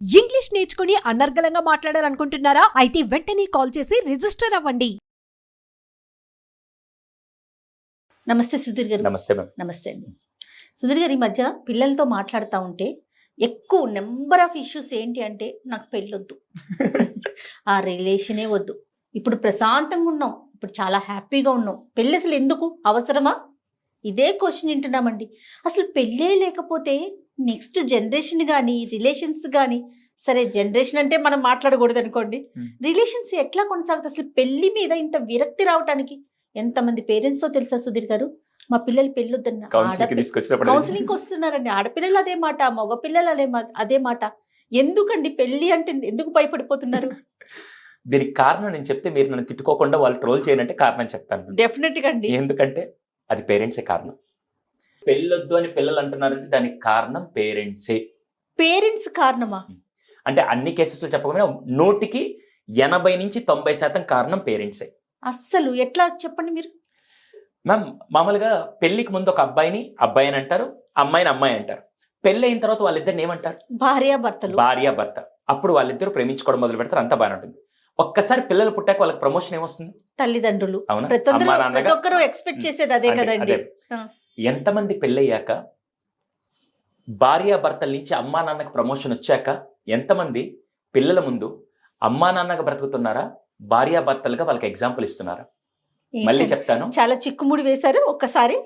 English నేర్చుకుని అనర్గళంగా మాట్లాడాలనుకుంటున్నారా? అయితే వెంటనే కాల్ చేసి రిజిస్టర్ అవ్వండి. నమస్తే సుధీర్ గారు. నమస్తే మ్యామ్. నమస్తే అండి. సుధీర్ గారు, ఈ మధ్య పిల్లలతో మాట్లాడుతూ ఉంటే ఎక్కువ నెంబర్ ఆఫ్ ఇష్యూస్ ఏంటి అంటే, నాకు పెళ్ళొద్దు, ఆ రిలేషనే వద్దు, ఇప్పుడు ప్రశాంతంగా ఉన్నాం, ఇప్పుడు చాలా హ్యాపీగా ఉన్నాం, పెళ్ళి అసలు ఎందుకు అవసరమా? ఇదే క్వశ్చన్ వింటున్నామండి. అసలు పెళ్ళే లేకపోతే నెక్స్ట్ జనరేషన్ కానీ రిలేషన్స్ కానీ, సరే జనరేషన్ అంటే మనం మాట్లాడకూడదు అనుకోండి, రిలేషన్స్ ఎట్లా కొనసాగుతాయి? అసలు పెళ్లి మీద ఇంత విరక్తి రావడానికి ఎంతమంది పేరెంట్స్ తెలుసా సుధీర్ గారు? మా పిల్లలు పెళ్ళొద్దన్న కౌన్సిలింగ్ వస్తున్నారండి. ఆడపిల్లలు అదే మాట, మగపిల్లలు అదే మాట. ఎందుకండి పెళ్లి అంటే ఎందుకు భయపడిపోతున్నారు? దీనికి కారణం నేను చెప్తే మీరు నన్ను తిట్టుకోకుండా వాళ్ళు ట్రోల్ చేయనంటే కారణం చెప్తాను. డెఫినెట్ గా అండి. ఎందుకంటే అది పేరెంట్సే కారణం. పెళ్ళొద్దు అని పిల్లలు అంటున్నారంటే దానికి కారణం పేరెంట్సే. పేరెంట్స్ కారణమా? అంటే అన్ని కేసెస్లో చెప్పకపోయినా 100కి 80 నుంచి 90% కారణం పేరెంట్సే. అస్సలు ఎట్లా చెప్పండి మీరు? మ్యామ్, మామూలుగా పెళ్లికి ముందు ఒక అబ్బాయి అని అంటారు, అమ్మాయిని అమ్మాయి అంటారు. పెళ్లి అయిన తర్వాత వాళ్ళిద్దరిని ఏమంటారు? భార్యాభర్త. అప్పుడు వాళ్ళిద్దరు ప్రేమించుకోవడం మొదలు పెడతారు, అంతా బాగానే ఉంటుంది. ఒక్కసారి పిల్లలు పుట్టాక వాళ్ళకి ప్రమోషన్ ఏమొస్తుంది? తల్లిదండ్రులు. అవునా? ప్రతి ఒక్కరు ఎక్స్పెక్ట్ చేసేది అదే కదండి. ఎంతమంది పెళ్ళయ్యాక భార్యాభర్తల నుంచి అమ్మా నాన్నకు ప్రమోషన్ వచ్చాక ఎంతమంది పిల్లల ముందు అమ్మా నాన్నగా బ్రతుకుతున్నారా, భార్యాభర్తలుగా వాళ్ళకి ఎగ్జాంపుల్ ఇస్తున్నారా? మళ్ళీ చెప్తాను, చాలా చిక్కుముడి వేశారు ఒక్కసారి.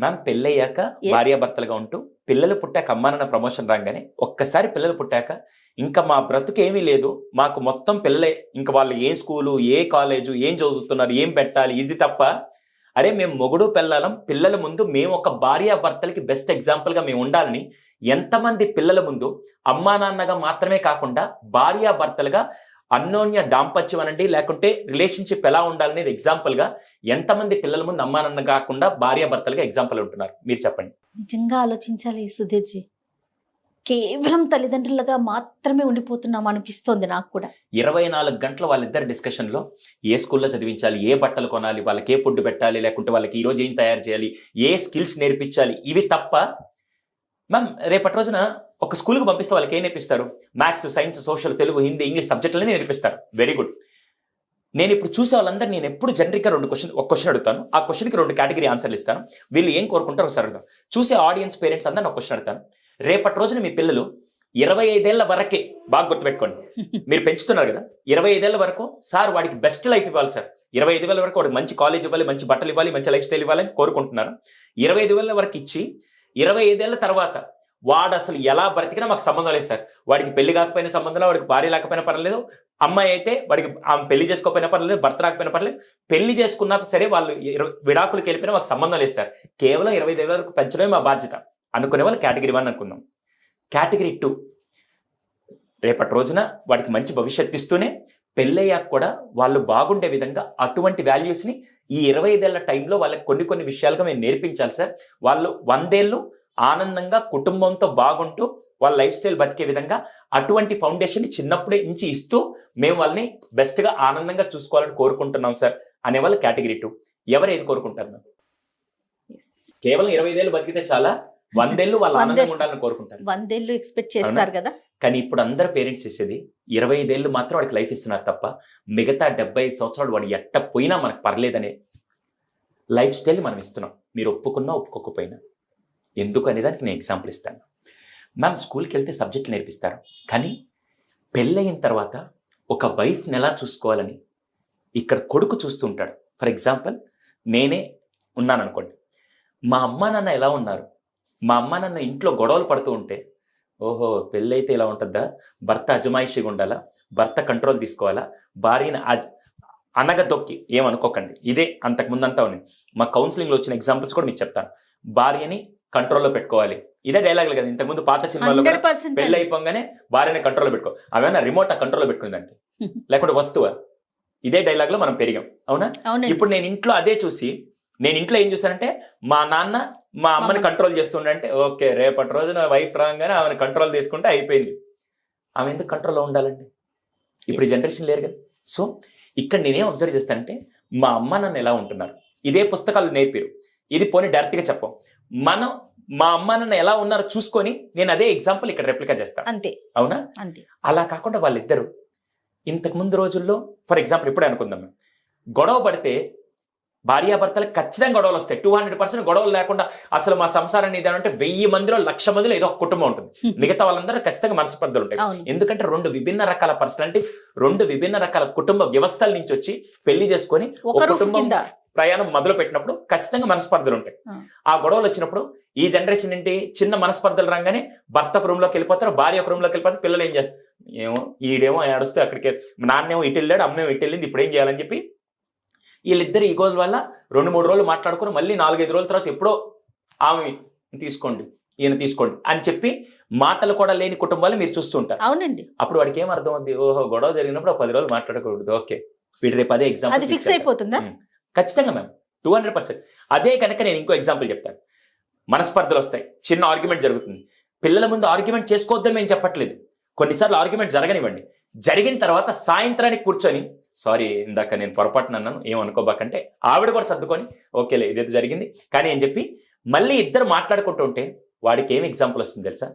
మ్యామ్, పెళ్ళయ్యాక భార్యాభర్తలుగా ఉంటూ పిల్లలు పుట్టాక అమ్మా నాన్న ప్రమోషన్ రాగానే ఒక్కసారి పిల్లలు పుట్టాక ఇంకా మా బ్రతుకు ఏమీ లేదు, మాకు మొత్తం పిల్లలే, ఇంకా వాళ్ళు ఏ స్కూలు, ఏ కాలేజు, ఏం చదువుతున్నారు, ఏం పెట్టాలి, ఇది తప్ప. అరే మేము మొగుడు పెళ్ళాలం, పిల్లల ముందు మేము ఒక భార్యాభర్తలకి బెస్ట్ ఎగ్జాంపుల్గా మేము ఉండాలని ఎంతమంది పిల్లల ముందు అమ్మా నాన్నగా మాత్రమే కాకుండా భార్యాభర్తలుగా అన్యోన్య దాంపత్యం అనండి, లేకుంటే రిలేషన్షిప్ ఎలా ఉండాలనేది ఎగ్జాంపుల్గా ఎంతమంది పిల్లల ముందు అమ్మా నాన్న కాకుండా భార్యాభర్తలుగా ఎగ్జాంపుల్ ఉంటున్నారు? మీరు చెప్పండి. నిజంగా ఆలోచించాలి సుధీర్జీ. కేవలం తల్లిదండ్రులుగా మాత్రమే ఉండిపోతున్నాం అనిపిస్తోంది నాకు కూడా. 24 గంటలు వాళ్ళిద్దరు డిస్కషన్లో ఏ స్కూల్లో చదివించాలి, ఏ బట్టలు కొనాలి, వాళ్ళకి ఏ ఫుడ్ పెట్టాలి, లేకుంటే వాళ్ళకి ఈరోజు ఏం తయారు చేయాలి, ఏ స్కిల్స్ నేర్పించాలి, ఇవి తప్ప. మ్యామ్, రేపటి రోజున ఒక స్కూల్కి పంపిస్తే వాళ్ళకి ఏం నేర్పిస్తారు? Maths, science, social, Telugu, Hindi, English సబ్జెక్టులని నేర్పిస్తారు. Very good. నేను ఇప్పుడు చూసే వాళ్ళందరూ నేను ఎప్పుడు జనరిక్గా ఒక క్వశ్చన్ అడుగుతాను, ఆ క్వశ్చన్కి 2 కేటగిరీ ఆన్సర్లు ఇస్తాను. వీళ్ళు ఏం కోరుకుంటారో ఒకసారి అడుగుతాను. చూసే ఆడియన్స్, పేరెంట్స్ అందరూ ఒక క్వశ్చన్ అడుగుతాను. రేపటి రోజున మీ పిల్లలు 25 ఏళ్ల వరకే, బాగా గుర్తుపెట్టుకోండి, మీరు పెంచుతున్నారు కదా, 25 ఏళ్ల వరకు సార్ వాడికి బెస్ట్ లైఫ్ ఇవ్వాలి సార్, 25 వేల వరకు వాడికి మంచి కాలేజ్ ఇవ్వాలి, మంచి బట్టలు ఇవ్వాలి, మంచి లైఫ్ స్టైల్ ఇవ్వాలని కోరుకుంటున్నారు. 25 వేల వరకు ఇచ్చి 25 ఏళ్ల తర్వాత వాడు అసలు ఎలా బ్రతికినా మాకు సంబంధం లేదు సార్, వాడికి పెళ్లి కాకపోయినా సంబంధం లేదు, వాడికి భార్య లేకపోయినా పర్లేదు, అమ్మాయి అయితే వాడికి ఆమె పెళ్లి చేసుకోకపోయినా పర్లేదు, భర్త రాకపోయినా పర్లేదు, పెళ్లి చేసుకున్నాక సరే వాళ్ళు విడాకులకు వెళ్ళిపోయినా మాకు సంబంధం లేదు సార్, కేవలం 25 ఏళ్ళ వరకు పెంచడమే మా బాధ్యత అనుకునే వాళ్ళు కేటగిరీ 1 అనుకుందాం. కేటగిరీ 2, రేపటి రోజున వాడికి మంచి భవిష్యత్తు ఇస్తూనే పెళ్ళయ్యాక కూడా వాళ్ళు బాగుండే విధంగా అటువంటి వాల్యూస్ని ఈ 25 ఏళ్ల టైంలో వాళ్ళకి కొన్ని విషయాలుగా మేము నేర్పించాలి సార్. వాళ్ళు 100 ఏళ్ళు ఆనందంగా కుటుంబంతో బాగుంటూ వాళ్ళ లైఫ్ స్టైల్ బతికే విధంగా అటువంటి ఫౌండేషన్ చిన్నప్పుడే నుంచి ఇస్తూ మేము వాళ్ళని బెస్ట్గా ఆనందంగా చూసుకోవాలని కోరుకుంటున్నాం సార్ అనేవాళ్ళు కేటగిరీ 2. ఎవరు ఏది కోరుకుంటారు? కేవలం 25 ఏళ్ళు బతికితే చాలా, 100 ఏళ్ళు వాళ్ళు ఆనందంగా ఉండాలని కోరుకుంటారు. 100 ఏళ్ళు ఎక్స్పెక్ట్ చేస్తారు కదా. కానీ ఇప్పుడు అందరు పేరెంట్స్ చేసేది 25 ఏళ్ళు మాత్రం వాడికి లైఫ్ ఇస్తున్నారు తప్ప మిగతా 75 సంవత్సరాలు వాడు ఎట్ట పోయినా మనకు పర్లేదనే లైఫ్ స్టైల్ మనం ఇస్తున్నాం, మీరు ఒప్పుకున్నా ఒప్పుకోకపోయినా. ఎందుకు అనేదానికి నేను ఎగ్జాంపుల్ ఇస్తాను. మ్యామ్, స్కూల్కి వెళ్తే సబ్జెక్టులు నేర్పిస్తారు, కానీ పెళ్ళయిన తర్వాత ఒక వైఫ్ని ఎలా చూసుకోవాలని ఇక్కడ కొడుకు చూస్తూ ఉంటాడు. ఫర్ ఎగ్జాంపుల్, నేనే ఉన్నాను అనుకోండి, మా అమ్మా నాన్న ఎలా ఉన్నారు, మా అమ్మా నాన్న ఇంట్లో గొడవలు పడుతూ ఉంటే, ఓహో పెళ్ళైతే ఇలా ఉంటుందా, భర్త అజమాయిషిగా ఉండాలా, భర్త కంట్రోల్ తీసుకోవాలా, భార్యని అనగదొక్కి ఏమనుకోకండి, ఇదే అంతకుముందంతా ఉంది. మా కౌన్సిలింగ్లో వచ్చిన ఎగ్జాంపుల్స్ కూడా మీకు చెప్తాను. భార్యని కంట్రోల్లో పెట్టుకోవాలి, ఇదే డైలాగులు కదా. ఇంతకుముందు పాత సినిమాల్లో పెళ్ళి అయిపోగానే భార్యని కంట్రోల్లో పెట్టుకో, అవేనా రిమోట్ కంట్రోల్లో పెట్టుకుందంటే, లేకుంటే వస్తువా? ఇదే డైలాగ్లో మనం పెరిగాం, అవునా? ఇప్పుడు నేను ఇంట్లో అదే చూసి, నేను ఇంట్లో ఏం చూసానంటే మా నాన్న మా అమ్మని కంట్రోల్ చేస్తుండే, ఓకే రేపటి రోజున వైఫ్ రాగానే ఆమెను కంట్రోల్ తీసుకుంటే అయిపోయింది. ఆమె ఎందుకు కంట్రోల్లో ఉండాలండి? ఇప్పుడు జనరేషన్ లేరు కదా. సో ఇక్కడ నేనేం అబ్జర్వ్ చేస్తానంటే, మా అమ్మ నన్ను ఎలా ఉంటున్నారు, ఇదే పుస్తకాలు నేర్పిరు. ఇది పోనీ డైరెక్ట్ గా చెప్పం, మనం మా అమ్మ నాన్న ఎలా ఉన్నారో చూసుకొని నేను అదే ఎగ్జాంపుల్ ఇక్కడ రెప్లికా చేస్తాను, అంతే అవునా? అంతే. అలా కాకుండా వాళ్ళిద్దరు ఇంతకు ముందు రోజుల్లో ఫర్ ఎగ్జాంపుల్ ఇప్పుడే అనుకుందాం, గొడవ పడితే భార్యాభర్తలకు ఖచ్చితంగా గొడవలు వస్తాయి. 200% గొడవలు లేకుండా అసలు మా సంసారాన్ని ఇదేనంటే 1000 మందిలో 1,00,000 మందిలో ఏదో ఒక కుటుంబం ఉంటుంది. మిగతా వాళ్ళందరూ ఖచ్చితంగా మనస్పర్ధలు ఉంటాయి. ఎందుకంటే 2 విభిన్న రకాల పర్సనాలిటీస్, 2 విభిన్న రకాల కుటుంబ వ్యవస్థల నుంచి వచ్చి పెళ్లి చేసుకొని ఒక కుటుంబం ప్రయాణం మొదలు పెట్టినప్పుడు ఖచ్చితంగా మనస్పర్ధలు ఉంటాయి. ఆ గొడవలు వచ్చినప్పుడు ఈ జనరేషన్ ఏంటి, చిన్న మనస్పర్ధలు రాగానే భర్త ఒక రూమ్ లోకి వెళ్ళిపోతారు, భార్య ఒక రూమ్ లోకి వెళ్ళిపోతారు, పిల్లలు ఏం చేస్తారు, ఏమో ఈడేమో ఏడుస్తూ అక్కడికి, నాన్నేమో ఇటు వెళ్ళాడు, అమ్మేమో ఇటు వెళ్ళింది, ఇప్పుడు ఏం చేయాలని చెప్పి వీళ్ళిద్దరు ఈగోల వల్ల 2-3 రోజులు మాట్లాడుకుని మళ్ళీ 4-5 రోజుల తర్వాత ఎప్పుడో ఆమె తీసుకోండి ఈయన తీసుకోండి అని చెప్పి మాటలు కూడా లేని కుటుంబాలు మీరు చూస్తూ ఉంటారు. అవునండి. అప్పుడు వాడికి ఏం అర్థం అవుతుంది, ఓహో గొడవ జరిగినప్పుడు 10 రోజులు మాట్లాడకూడదు, ఓకే వీడు రేపు అదే ఎగ్జాంపుల్, అది ఫిక్స్ అయిపోతుందా? ఖచ్చితంగా మ్యామ్ 200%. అదే కనుక నేను ఇంకో ఎగ్జాంపుల్ చెప్తాను. మనస్పర్ధలు వస్తాయి, చిన్న ఆర్గ్యుమెంట్ జరుగుతుంది, పిల్లల ముందు ఆర్గ్యుమెంట్ చేసుకోవద్దని మేము చెప్పట్లేదు, కొన్నిసార్లు ఆర్గ్యుమెంట్ జరగనివ్వండి, జరిగిన తర్వాత సాయంత్రానికి కూర్చొని సారీ ఇందాక నేను పొరపాటున అన్నాను ఏమనుకోబాకంటే ఆవిడ కూడా సర్దుకొని ఓకేలే ఇదేదో జరిగింది కానీ అని చెప్పి మళ్ళీ ఇద్దరు మాట్లాడుకుంటూ ఉంటే వాడికి ఏం ఎగ్జాంపుల్ వస్తుంది తెలుసా,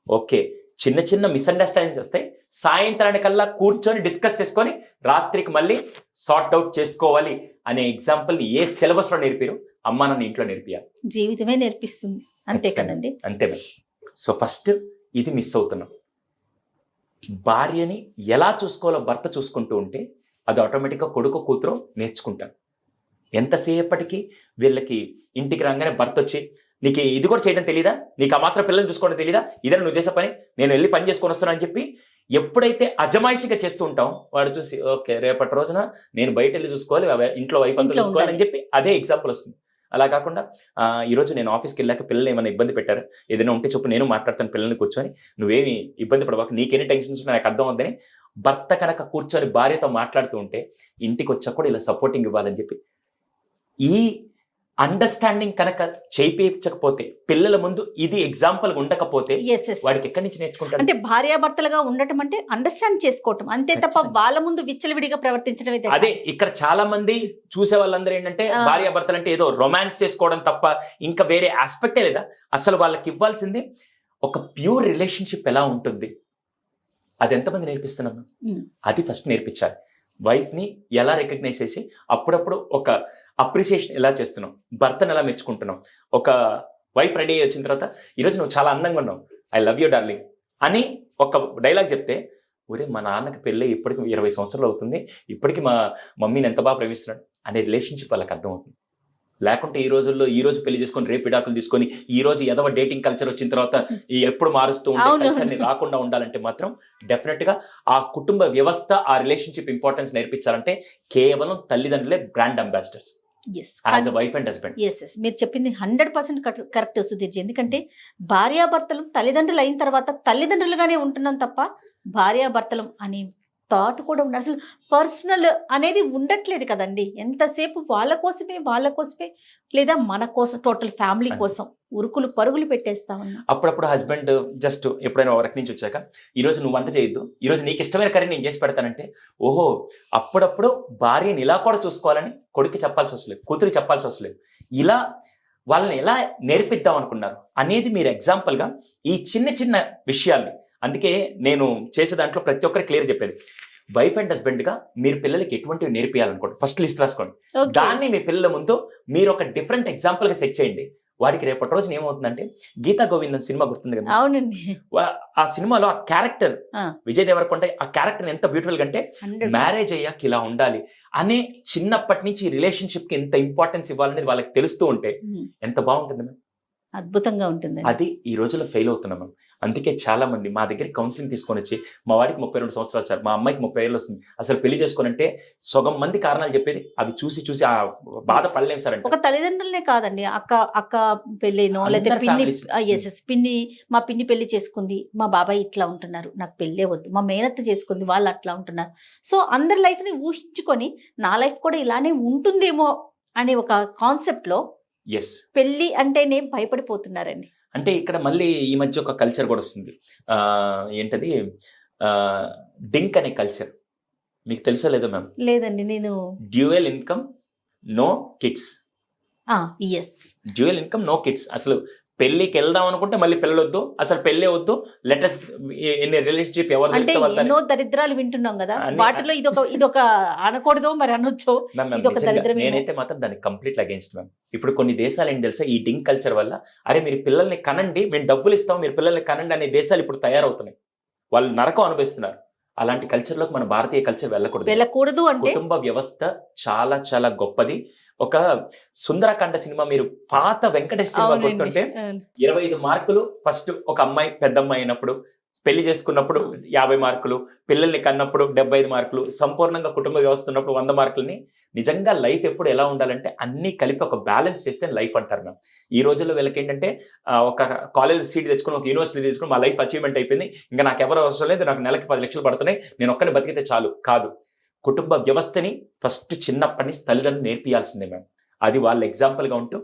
ఓకే చిన్న చిన్న మిస్అండర్స్టాండింగ్స్ వస్తాయి, సాయంత్రానికల్లా కూర్చొని డిస్కస్ చేసుకొని రాత్రికి మళ్ళీ సార్ట్ అవుట్ చేసుకోవాలి అనే ఎగ్జాంపుల్ ఏ సిలబస్ లో నేర్పారు, అమ్మా నన్ను ఇంట్లో నేర్పియాలి, జీవితమే నేర్పిస్తుంది. అంతే కదండి. అంతే. సో ఫస్ట్ ఇది మిస్ అవుతున్నాం, భార్యని ఎలా చూసుకోవాలో భర్త చూసుకుంటూ ఉంటే అది ఆటోమేటిక్గా కొడుకు కూతురు నేర్చుకుంటారు. ఎంతసేపటికి వీళ్ళకి ఇంటికి రాగానే భర్త వచ్చి నీకు ఇది కూడా చేయడం తెలీదా, నీకు ఆ మాత్రం పిల్లల్ని చూసుకోవడం తెలీదా, ఇదే నువ్వు చేసే పని, నేను వెళ్ళి పని చేసుకొని వస్తాను అని చెప్పి ఎప్పుడైతే అజమాయిషిగా చేస్తూ ఉంటాం వాడు చూసి ఓకే రేపటి రోజున నేను బయట వెళ్ళి చూసుకోవాలి, ఇంట్లో వైఫ్ అంతా చూసుకోవాలి అని చెప్పి అదే ఎగ్జాంపుల్ వస్తుంది. అలా కాకుండా ఈరోజు నేను ఆఫీస్కి వెళ్ళాక పిల్లలు ఏమైనా ఇబ్బంది పెట్టారు, ఏదైనా ఉంటే చెప్పు నేను మాట్లాడతాను, పిల్లల్ని కూర్చొని నువ్వేమి ఇబ్బంది పడబాక, నీకెన్ని టెన్షన్స్ ఉన్నా నాకు అర్థం అవుతుందని భర్త కనుక కూర్చొని భార్యతో మాట్లాడుతూ ఉంటే ఇంటికి వచ్చా కూడా ఇలా సపోర్టింగ్ ఇవ్వాలని చెప్పి ఈ అండర్స్టాండింగ్ కనుక చేయించకపోతే పిల్లల ముందు ఇది ఎగ్జాంపుల్ ఉండకపోతే వాడికి ఎక్కడి నుంచి నేర్చుకుంటాడు? అంటే భార్యాభర్తలుగా ఉండటం అంటే అండర్స్టాండ్ చేసుకోవటం అంతే తప్ప వాళ్ళ ముందు విచ్చలవిడిగా ప్రవర్తించడం. అదే ఇక్కడ చాలా మంది చూసే వాళ్ళందరూ ఏంటంటే భార్యాభర్తలు అంటే ఏదో రొమాన్స్ చేసుకోవడం తప్ప ఇంకా వేరే ఆస్పెక్టే లేదా. అసలు వాళ్ళకి ఇవ్వాల్సింది ఒక ప్యూర్ రిలేషన్షిప్ ఎలా ఉంటుంది, అది ఎంతమంది నేర్పిస్తున్నాము, అది ఫస్ట్ నేర్పించాలి. వైఫ్ ని ఎలా రికగ్నైజ్ చేసి అప్పుడప్పుడు ఒక అప్రిసియేషన్ ఎలా చేస్తున్నాం, భర్తను ఎలా మెచ్చుకుంటున్నాం. ఒక వైఫ్ రెడీ అయ్యి వచ్చిన తర్వాత ఈరోజు నువ్వు చాలా అందంగా ఉన్నావు, ఐ లవ్ యూ డార్లింగ్ అని ఒక డైలాగ్ చెప్తే ఒరే మా నాన్నకి పెళ్ళి ఇప్పటికి 20 సంవత్సరాలు అవుతుంది, ఇప్పటికి మా మమ్మీని ఎంత బాగా ప్రేమిస్తున్నాడు అనే రిలేషన్షిప్ వాళ్ళకి అర్థమవుతుంది. లేకుంటే ఈ రోజుల్లో ఈ రోజు పెళ్లి చేసుకొని రేపు విడాకులు తీసుకొని ఈ రోజు ఎదవ డేటింగ్ కల్చర్ వచ్చిన తర్వాత ఎప్పుడు మారుస్తూ ఉండే కల్చర్ని రాకుండా ఉండాలంటే మాత్రం డెఫినెట్ గా ఆ కుటుంబ వ్యవస్థ ఆ రిలేషన్షిప్ ఇంపార్టెన్స్ నేర్పించాలంటే కేవలం తల్లిదండ్రులే brand ambassadors as a wife and husband. మీరు చెప్పింది 100% కరెక్ట్ సుధీర్జీ. ఎందుకంటే భార్యాభర్తలు తల్లిదండ్రులు అయిన తర్వాత తల్లిదండ్రులుగానే ఉంటున్నాం తప్ప భార్యాభర్తలం అనే థాట్ కూడా ఉండాలి. అసలు పర్సనల్ అనేది ఉండట్లేదు కదండి. ఎంతసేపు వాళ్ళ కోసమే లేదా మన కోసం టోటల్ ఫ్యామిలీ కోసం ఉరుకులు పరుగులు పెట్టేస్తా ఉన్నా. అప్పుడప్పుడు హస్బెండ్ జస్ట్ ఎప్పుడైనా వర్క్ నుంచి వచ్చాక ఈరోజు నువ్వు వంట చేయొద్దు, ఈరోజు నీకు ఇష్టమైన కర్రీ నేను చేసి పెడతానంటే ఓహో అప్పుడప్పుడు భార్యని ఇలా కూడా చూసుకోవాలని కొడుకు చెప్పాల్సి వస్తలేదు, కూతురికి చెప్పాల్సి వస్తలేదు. ఇలా వాళ్ళని ఎలా నేర్పిద్దాం అనుకున్నారు అనేది మీరు ఎగ్జాంపుల్గా ఈ చిన్న చిన్న విషయాల్ని, అందుకే నేను చేసే దాంట్లో ప్రతి ఒక్కరికి క్లియర్ చెప్పేది, వైఫ్ అండ్ హస్బెండ్ గా మీరు పిల్లలకి ఎటువంటివి నేర్పియాలనుకోండి ఫస్ట్ లిస్ట్ రాసుకోండి. దాన్ని మీ పిల్లల ముందు మీరు ఒక డిఫరెంట్ ఎగ్జాంపుల్ గా సెట్ చేయండి. వాడికి రేపటి రోజున ఏమవుతుందంటే గీతా గోవిందం సినిమా గుర్తుంది కదా, అవునండి. ఆ సినిమాలో ఆ క్యారెక్టర్ విజయ్ దేవరకొండ ఆ క్యారెక్టర్ ఎంత బ్యూటిఫుల్ గా అంటే మ్యారేజ్ అయ్యాక ఇలా ఉండాలి అనే చిన్నప్పటి నుంచి రిలేషన్షిప్ కి ఎంత ఇంపార్టెన్స్ ఇవ్వాలనేది వాళ్ళకి తెలుస్తూ ఉంటే ఎంత బాగుంటుంది మ్యామ్, అద్భుతంగా ఉంటుంది. అది ఈ రోజుల్లో ఫెయిల్ అవుతున్నాం మనం. అందుకే చాలా మంది మా దగ్గర కౌన్సిలింగ్ తీసుకొని వచ్చి మా వాడికి 32 సంవత్సరాలు సార్, మా అమ్మాయికి 30 ఏళ్ళు వస్తుంది, అసలు పెళ్లి చేసుకోనంటే సగం మంది కారణాలు చెప్పేది అవి చూసి ఆ బాధ పడలేము సార్ అంటే. ఒక తల్లిదండ్రులనే కాదండి, అక్క పెళ్ళేనో లేదా పిన్ని మా పిన్ని పెళ్లి చేసుకుంది, మా బాబాయ్ ఇట్లా ఉంటున్నారు, నాకు పెళ్ళే వద్దు, మా మేనత్త చేసుకుంది వాళ్ళు అట్లా ఉంటున్నారు. సో అందరి లైఫ్ ని ఊహించుకొని నా లైఫ్ కూడా ఇలానే ఉంటుందేమో అనే ఒక కాన్సెప్ట్ లో పెళ్లి అంటేనే భయపడిపోతున్నారండి. అంటే ఇక్కడ మళ్ళీ ఈ మధ్య ఒక కల్చర్ కూడా వస్తుంది, ఏంటది డింక్ అనే కల్చర్, మీకు తెలుసా లేదా మ్యామ్? లేదండి. నేను డ్యూయల్ ఇన్కమ్ నో కిడ్స్ ఎస్. Dual income, no kids. అసలు పెళ్లికి వెళ్దాం అనుకుంటే మళ్ళీ పిల్లలు వద్దు, అసలు పెళ్ళే వద్దు, లెటెస్ట్ ఎన్ని రిలేషన్షిప్ ఎవరు అంటే దొరికితే ఎన్నో దరిద్రాలు వింటున్నాం కదా, అన్ని- వాటిలో ఇదొక అనకూడదో మరి అనొచ్చో. ఇదొక దరిద్రమేమో. నేనైతే మాత్రం దానికి కంప్లీట్ అగేన్స్ట్ మ్యామ్. ఇప్పుడు కొన్ని దేశాలు ఏంటి తెలుసా, ఈ డింగ్ కల్చర్ వల్ల అరే మీరు పిల్లల్ని కనండి, మేము డబ్బులు ఇస్తాం, మీరు పిల్లల్ని కనండి అనే దేశాలు ఇప్పుడు తయారవుతున్నాయి. వాళ్ళు నరకం అనుభవిస్తున్నారు. అలాంటి కల్చర్ లోకి మన భారతీయ కల్చర్ వెళ్ళకూడదు అంటే కుటుంబ వ్యవస్థ చాలా చాలా గొప్పది. ఒక సుందరకాండ సినిమా, మీరు పాత వెంకటేష్ సినిమా అవునండి. గుర్తుంటే 25 మార్కులు ఫస్ట్ ఒక అమ్మాయి పెద్ద అమ్మాయి అయినప్పుడు, పెళ్లి చేసుకున్నప్పుడు 50 మార్కులు, పిల్లల్ని కన్నప్పుడు 75 మార్కులు, సంపూర్ణంగా కుటుంబ వ్యవస్థ ఉన్నప్పుడు 100 మార్కులని. నిజంగా లైఫ్ ఎప్పుడు ఎలా ఉండాలంటే అన్ని కలిపి ఒక బ్యాలెన్స్ చేస్తే లైఫ్ అంటారు మ్యామ్. ఈ రోజుల్లో వీళ్ళకి ఏంటంటే ఒక కాలేజ్ సీట్ తెచ్చుకుని, ఒక యూనివర్సిటీ తెచ్చుకుని మా లైఫ్ అచీవ్మెంట్ అయిపోయింది, ఇంకా నాకు ఎవరు అవసరం లేదు, నాకు నెలకి 10 లక్షలు పడుతున్నాయి, నేను ఒక్కడిని బతికితే చాలు. కాదు, కుటుంబ వ్యవస్థని ఫస్ట్ చిన్నప్పటి నుంచి తల్లిదండ్రులు నేర్పియాల్సిందే మ్యామ్. అది వాళ్ళ ఎగ్జాంపుల్గా ఉంటూ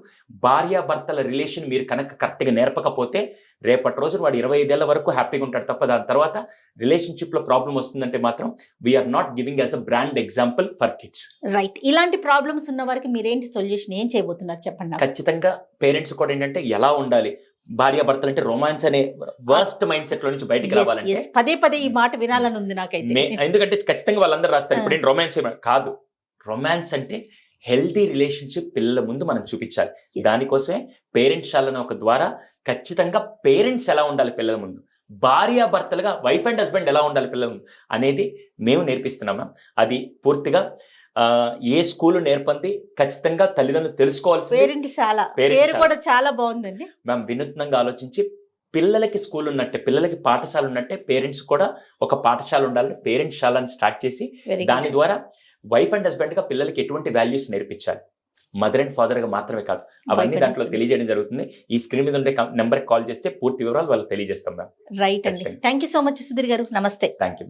భార్యాభర్తల రిలేషన్ మీరు కనుక కరెక్ట్గా నేర్పకపోతే రేపటి రోజు వాడు 25 ఏళ్ల వరకు హ్యాపీగా ఉంటాడు తప్ప దాని తర్వాత రిలేషన్షిప్లో ప్రాబ్లం వస్తుందంటే మాత్రం we're not giving as a brand example for kids. Right. ఇలాంటి ప్రాబ్లమ్స్ ఉన్న వారికి మీరేంటి సొల్యూషన్ ఏం చేయబోతున్నారు చెప్పండి నాకు. ఖచ్చితంగా పేరెంట్స్ కూడా ఏంటంటే ఎలా ఉండాలి, భార్యాభర్తలు అంటే రొమాన్స్ అనే వర్స్ట్ మైండ్ సెట్ లో నుంచి బయటికి Yes, రావాలంటే yes. పదే పదే ఈ మాట వినాలని ఉంది నాకైతే. ఎందుకంటే ఖచ్చితంగా వాళ్ళందరూ రాస్తారు ఇప్పుడు రొమాన్స్ కాదు. రొమాన్స్ అంటే హెల్తీ రిలేషన్షిప్ పిల్లల ముందు మనం చూపించాలి. Yes. దానికోసమే పేరెంట్స్ శాలన ఒక ద్వారా ఖచ్చితంగా పేరెంట్స్ ఎలా ఉండాలి పిల్లల ముందు, భార్యాభర్తలుగా వైఫ్ అండ్ హస్బెండ్ ఎలా ఉండాలి పిల్లల ముందు అనేది మేము నేర్పిస్తున్నాం. అది పూర్తిగా ఏ స్కూల్ నేర్పంది ఖచ్చితంగా తల్లిదండ్రులు తెలుసుకోవాల్సింది. పేరెంట్శాల పేరెంట్శాల. పేరు కూడా చాలా బాగుందండి. మేము వినూత్నంగా ఆలోచించి పిల్లలకి స్కూల్ ఉన్నట్టే, పిల్లలకి పాఠశాల ఉన్నట్టే పేరెంట్స్ కూడా ఒక పాఠశాల ఉండాలని పేరెంట్స్ స్టార్ట్ చేసి వెరీ దాని ద్వారా వైఫ్ అండ్ హస్బెండ్ గా పిల్లలకి ఎటువంటి వాల్యూస్ నేర్పించాలి, మదర్ అండ్ ఫాదర్ గా మాత్రమే కాదు, అవన్నీ and దాంట్లో husband. తెలియజేయడం జరుగుతుంది. ఈ స్క్రీన్ మీద ఉండే నెంబర్ కాల్ చేస్తే పూర్తి వివరాలు వాళ్ళకి తెలియజేస్తాం మ్యామ్. రైట్ అండి. Thank you so much Sudheer గారు. నమస్తే. Thank you.